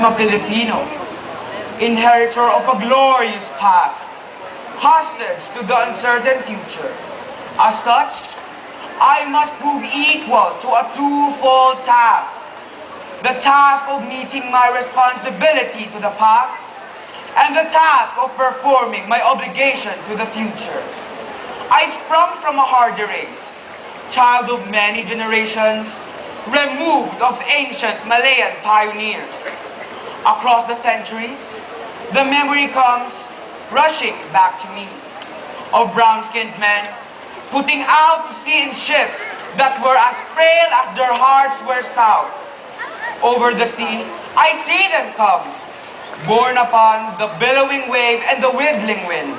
am a Filipino, inheritor of a glorious past, hostage to the uncertain future. As such, I must prove equal to a twofold task. The task of meeting my responsibility to the past, and the task of performing my obligation to the future. I sprung from a hardy race, child of many generations, removed of ancient Malayan pioneers. Across the centuries, the memory comes rushing back to me of brown-skinned men putting out to sea in ships that were as frail as their hearts were stout. Over the sea, I see them come, borne upon the billowing wave and the whistling wind,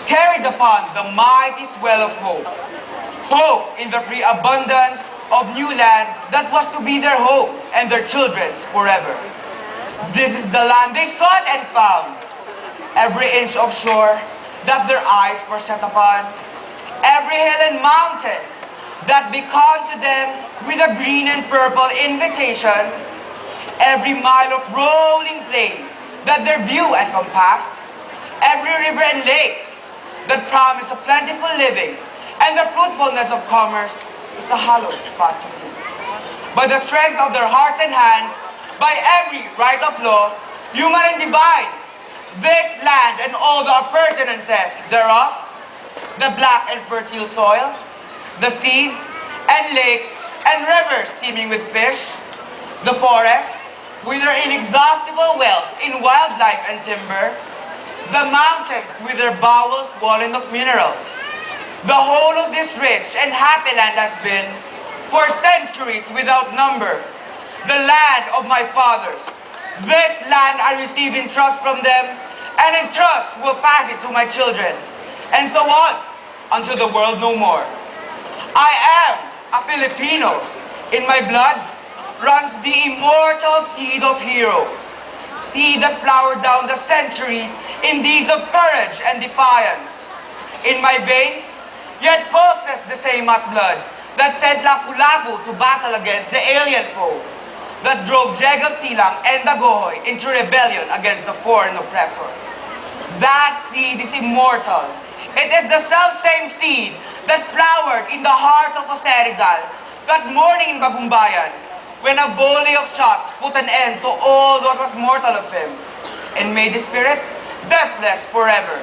carried upon the mighty swell of hope. Hope in the free abundance of new land that was to be their home and their children's forever. This is the land they sought and found, every inch of shore that their eyes were set upon, every hill and mountain that beckoned to them with a green and purple invitation, every mile of rolling plain that their view encompassed, every river and lake that promised a plentiful living and the fruitfulness of commerce is a hallowed spot to me. By the strength of their hearts and hands, by every right of law, human and divine, this land and all the appurtenances thereof, the black and fertile soil, the seas and lakes and rivers teeming with fish, the forests with their inexhaustible wealth in wildlife and timber, the mountains with their bowels swollen of minerals. The whole of this rich and happy land has been, for centuries without number, the land of my fathers. This land I receive in trust from them, and in trust will pass it to my children, and so on, until the world no more. I am a Filipino. In my blood runs the immortal seed of heroes, seed that flowered down the centuries in deeds of courage and defiance. In my veins, yet pulses the same hot blood that sent Lapu-Lapu to battle against the alien foe, that drove Diego Silang and Dagohoy into rebellion against the foreign oppressor. That seed is immortal. It is the self-same seed that flowered in the heart of Jose Rizal that morning in Bagumbayan, when a volley of shots put an end to all that was mortal of him, and made his spirit deathless forever.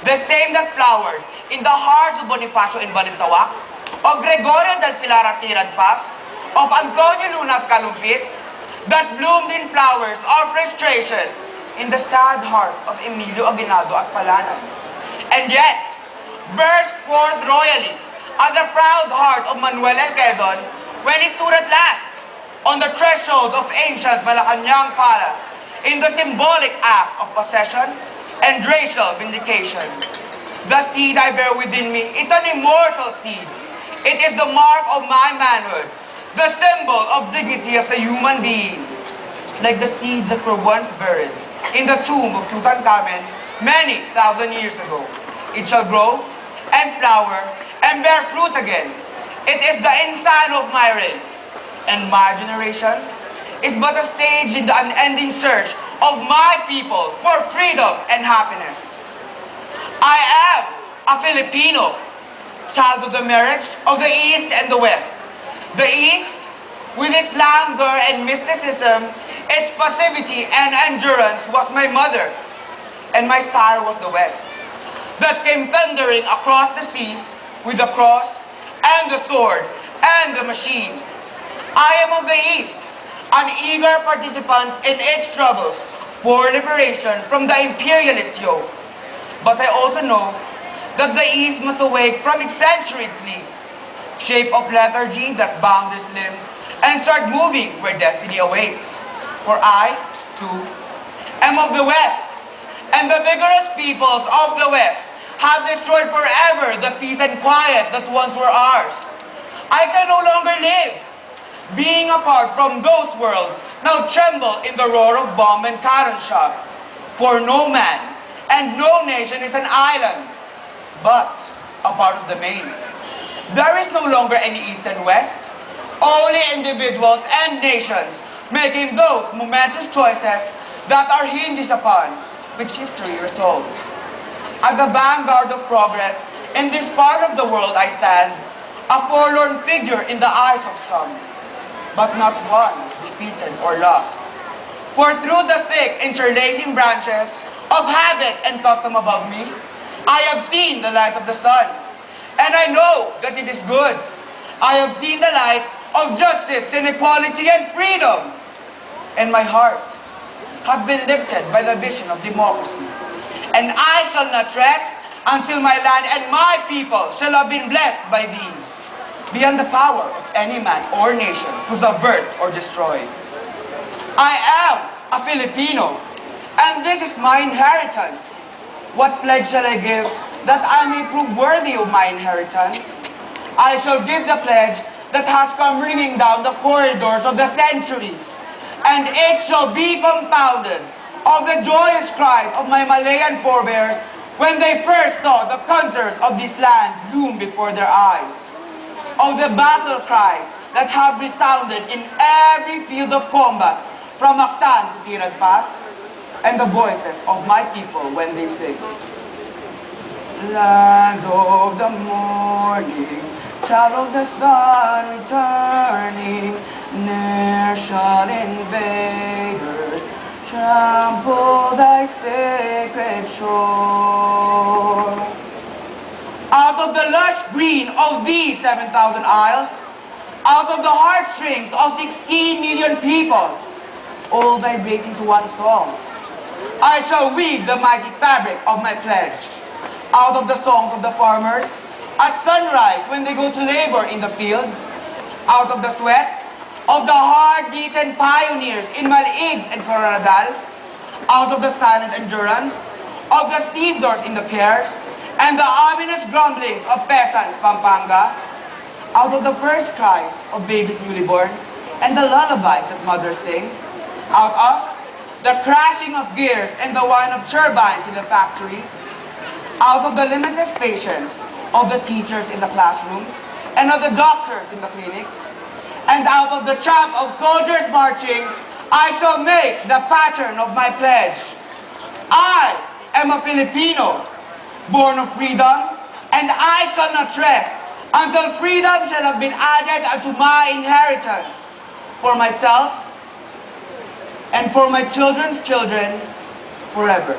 The same that flowered in the hearts of Bonifacio in Balintawak, of Gregorio del Pilar at Tiradpas, of Antonio Luna's Kalumpit, that bloomed in flowers of frustration in the sad heart of Emilio Aguinaldo at Palanan, and yet burst forth royally at the proud heart of Manuel Elquedon when he stood at last on the threshold of ancient Malacanang Palace in the symbolic act of possession and racial vindication. The seed I bear within me is an immortal seed. It is the mark of my manhood, the symbol of dignity as a human being. Like the seeds that were once buried in the tomb of Tutankhamen many thousand years ago, it shall grow and flower and bear fruit again. It is the ensign of my race, and my generation is but a stage in the unending search of my people for freedom and happiness. I am a Filipino, child of the marriage of the East and the West. The East, with its languor and mysticism, its passivity and endurance, was my mother, and my sire was the West, that came thundering across the seas with the cross and the sword and the machine. I am of the East, an eager participant in its struggles for liberation from the imperialist yoke. But I also know that the East must awake from its centuries sleep, shape of lethargy that bound its limbs, and start moving where destiny awaits. For I, too, am of the West, and the vigorous peoples of the West have destroyed forever the peace and quiet that once were ours. I can no longer live, being apart from those worlds now tremble in the roar of bomb and cannon shot. For no man and no nation is an island, but a part of the main. There is no longer any East and West, only individuals and nations making those momentous choices that are hinges upon which history resolves. At the vanguard of progress, in this part of the world I stand, a forlorn figure in the eyes of some, but not one defeated or lost. For through the thick interlacing branches of habit and custom above me, I have seen the light of the sun, and I know that it is good. I have seen the light of justice and equality and freedom, and my heart has been lifted by the vision of democracy. And I shall not rest until my land and my people shall have been blessed by these, beyond the power of any man or nation to subvert or destroy. I am a Filipino, and this is my inheritance. What pledge shall I give that I may prove worthy of my inheritance? I shall give the pledge that has come ringing down the corridors of the centuries, and it shall be compounded of the joyous cries of my Malayan forebears when they first saw the contours of this land loom before their eyes, of the battle cries that have resounded in every field of combat from Mactan to Tirad Pass, and the voices of my people when they sing. Land of the morning, child of the sun returning, ne'er shall invaders trample thy sacred shore. Out of the lush green of these 7,000 isles, out of the heartstrings of 16 million people, all vibrating to one song, I shall weave the mighty fabric of my pledge. Out of the songs of the farmers, at sunrise when they go to labor in the fields, out of the sweat of the hard-beaten pioneers in Malik and Coronadal, out of the silent endurance of the stevedores in the pairs, and the ominous grumblings of peasants Pampanga, out of the first cries of babies newly born, and the lullabies that mothers sing, out of the crashing of gears and the whine of turbines in the factories, out of the limitless patience of the teachers in the classrooms, and of the doctors in the clinics, and out of the tramp of soldiers marching, I shall make the pattern of my pledge. I am a Filipino, born of freedom, and I shall not rest until freedom shall have been added unto my inheritance, for myself and for my children's children forever.